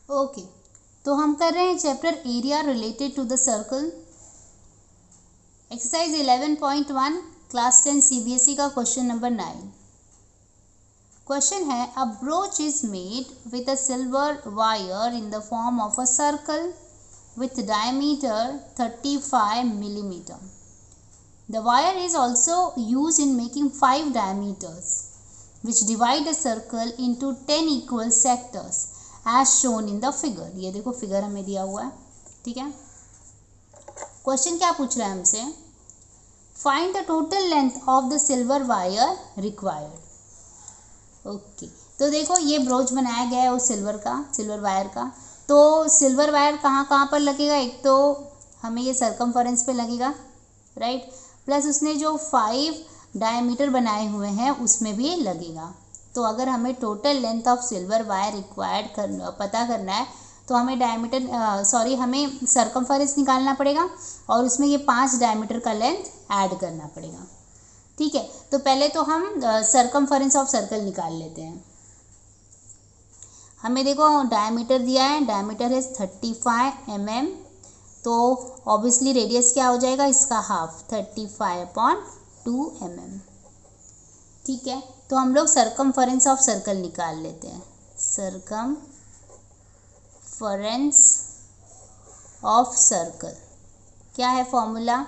Okay, तो हम कर रहे हैं chapter area related to the circle, exercise 11.1 class 10 CBSE का क्वेश्चन नंबर 9। क्वेश्चन है, a brooch is made with a silver wire in the form of a circle with diameter 35 millimeter. The wire is also used in making 5 diameters which divide a circle into 10 equal sectors as shown in the figure. ये देखो figure हमें दिया हुआ है, ठीक है। Question क्या पूछ रहा है हमसे, find the total length of the silver wire required. Okay, तो देखो ये ब्रोच बनाया गया है उस सिल्वर वायर का। तो सिल्वर वायर कहाँ कहाँ पर लगेगा, एक तो हमें ये सरकमफरेंस पे लगेगा, राइट, प्लस उसने जो 5 डायमीटर बनाए हुए हैं उसमें भी लगेगा। तो अगर हमें total length of silver wire required पता करना है तो हमें हमें सरकमफरेंस निकालना पड़ेगा और उसमें ये 5 डायमीटर का लेंथ ऐड करना पड़ेगा, ठीक है। तो पहले तो हम सरकमफरेंस ऑफ सर्कल निकाल लेते हैं। हमें देखो डायमीटर दिया है, डायमीटर है 35 mm, तो ऑब्वियसली रेडियस क्या हो जाएगा इसका हाफ, 35/2 mm, ठीक है। तो हम लोग सरकमफरेंस ऑफ सर्कल निकाल लेते हैं। सरकमफरेंस ऑफ सर्कल क्या है फॉर्मूला,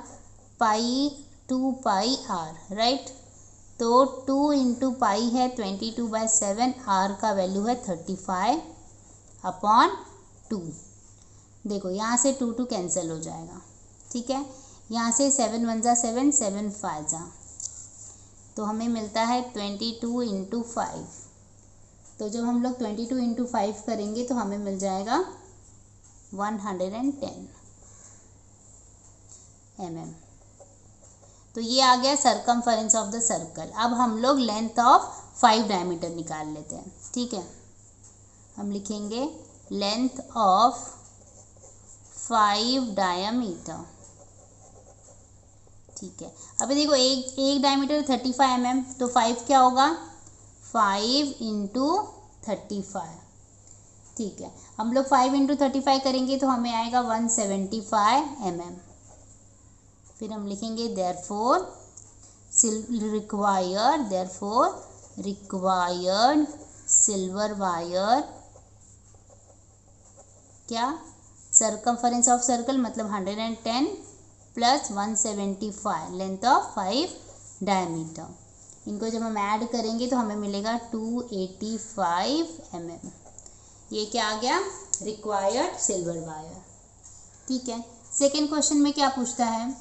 π/2πr, राइट। तो 2 × पाई है 22/7, r का वैल्यू है 35/2। देखो यहाँ से 2 कैंसिल हो जाएगा, ठीक है। यहाँ से 7 1 जा 7, 7 5 जा, तो हमें मिलता है 22 × 5। तो जब हम लोग 22 × 5 करेंगे तो हमें मिल जाएगा 110 mm। तो ये आ गया सरकमफरेंस ऑफ द सर्कल। अब हम लोग लेंथ ऑफ 5 डायमीटर निकाल लेते हैं, ठीक है। हम लिखेंगे लेंथ ऑफ 5 डायमीटर, ठीक है। अभी देखो एक डायमीटर 35 mm, तो 5 क्या होगा, 5 × 35, ठीक है। हम लोग 5 × 35 करेंगे तो हमें आएगा 175 mm। फिर हम लिखेंगे therefore required silver wire क्या, circumference of circle मतलब 110 + 175 लेंथ ऑफ 5 डायमीटर। इनको जब हम ऐड करेंगे तो हमें मिलेगा 285 mm। ये क्या आ गया, रिक्वायर्ड सिल्वर वायर, ठीक है। सेकेंड क्वेश्चन में क्या पूछता है,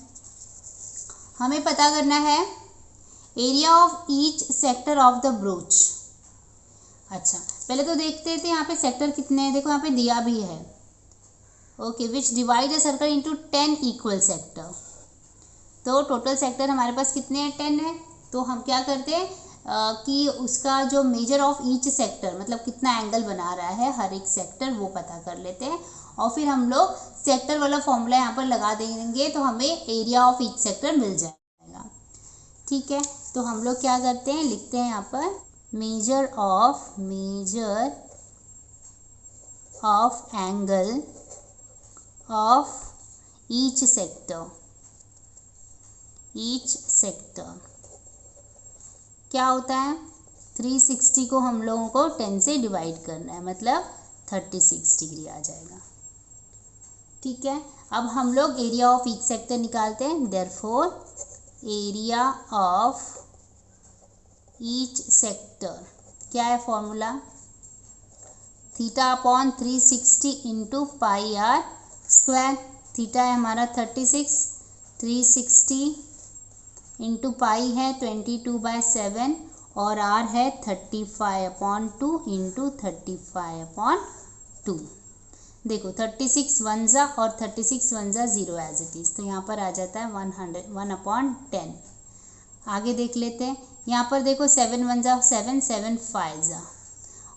हमें पता करना है area of each sector of the broach. अच्छा, पहले तो देखते थे यहाँ पे सेक्टर कितने हैं। देखो यहाँ पे दिया भी है, okay, which divide a circle into 10 equal sector. तो टोटल सेक्टर हमारे पास कितने हैं, 10 है। तो हम क्या करते हैं कि उसका जो मेजर ऑफ ईच सेक्टर मतलब कितना एंगल बना रहा है हर एक सेक्टर, वो पता कर लेते हैं और फिर हम लोग सेक्टर वाला फॉर्मूला यहाँ पर लगा देंगे तो हमें एरिया ऑफ ईच सेक्टर मिल जाएगा, ठीक है। तो हम लोग क्या करते हैं, लिखते हैं यहाँ पर measure of angle of each sector क्या होता है, 360 को हम लोगों को 10 से डिवाइड करना है, मतलब 36 डिग्री आ जाएगा, ठीक है। अब हम लोग एरिया ऑफ ईच सेक्टर निकालते हैं। Therefore area of each sector क्या है फॉर्मूला, θ/360 × πr²। थीटा है हमारा 36, 360 × पाई है 22/7 और r है 35/2 × 35/2। देखो 36 1 जा और 36 1 जा 0 एज इट इज़, तो यहाँ पर आ जाता है 1/10। आगे देख लेते हैं, यहाँ पर देखो 7 1 जा 7, 7 5 जा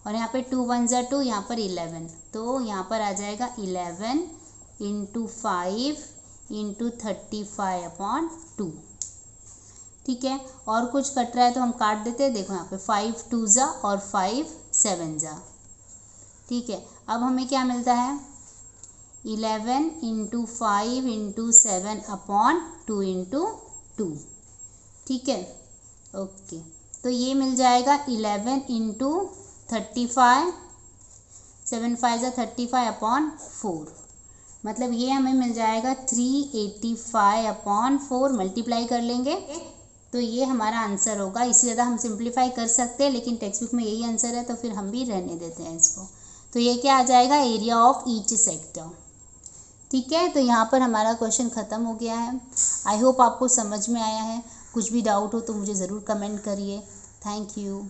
और यहाँ पे 2 1 जा 2, यहाँ पर 11, तो यहाँ पर आ जाएगा 11 × 5 × 35/2, ठीक है। और कुछ कट रहा है तो हम काट देते हैं। देखो यहाँ पे 5 2 जा और 5 7 जा, ठीक है, अब हमें क्या मिलता है 11 इंटू 5 इंटू 7 अपॉन 2 इंटू 2। ठीक है, ओके, तो ये मिल जाएगा 11 इंटू 35, 7 5 35 अपॉन 4, मतलब ये हमें मिल जाएगा 385 अपॉन 4, मल्टीप्लाई कर लेंगे तो ये हमारा आंसर होगा। इससे ज़्यादा हम सिंप्लीफाई कर सकते हैं लेकिन टेक्स्ट बुक में यही आंसर है तो फिर हम भी रहने देते हैं इसको। तो ये क्या आ जाएगा, एरिया ऑफ ईच सेक्टर। ठीक है, तो यहाँ पर हमारा क्वेश्चन ख़त्म हो गया है। आई होप आपको समझ में आया है। कुछ भी डाउट हो तो मुझे ज़रूर कमेंट करिए। Thank you.